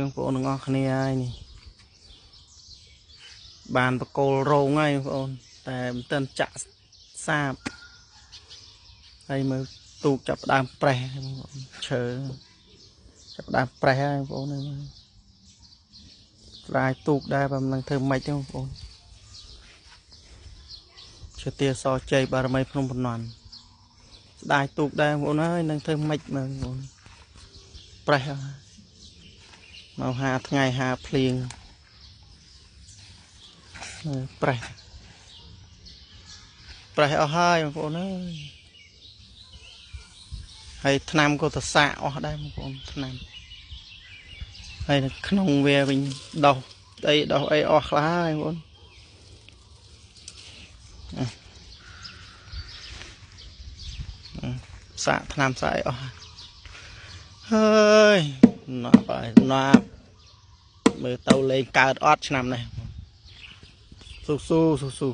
បងប្អូនទាំងអស់គ្នាហើយនេះបានបកគោលរងហើយបងប្អូនតែមិនទាន់ចាក់សាបហើយមើលទូកចាប់ដើមប្រេះបងប្អូនឈើចាប់ដើមប្រេះហើយបងប្អូននេះស្ដាយទូកដែរបើមិនដឹងធ្វើម៉េចទេបងប្អូនជាទាសជ័យបារមីភ្នំបំណន់ស្ដាយទូកដែរបងប្អូនហើយនឹងធ្វើម៉េចមើលបងប្អូនប្រេះមក5ថ្ងៃ5ភ្លៀងប្រេះអស់ហើយបងប្អូនអើយហើយថ្នាំក៏ទៅសាកអស់ដែរបងប្អូនថ្នាំហើយនៅក្នុងវាវិញដោះអីអស់ខ្លះហើយបងប្អូនសាកថ្នាំសាកអីអស់ហើយណាប់ហើយណាប់មើលទៅលេងកើតអត់ឆ្នាំនេះស៊ូ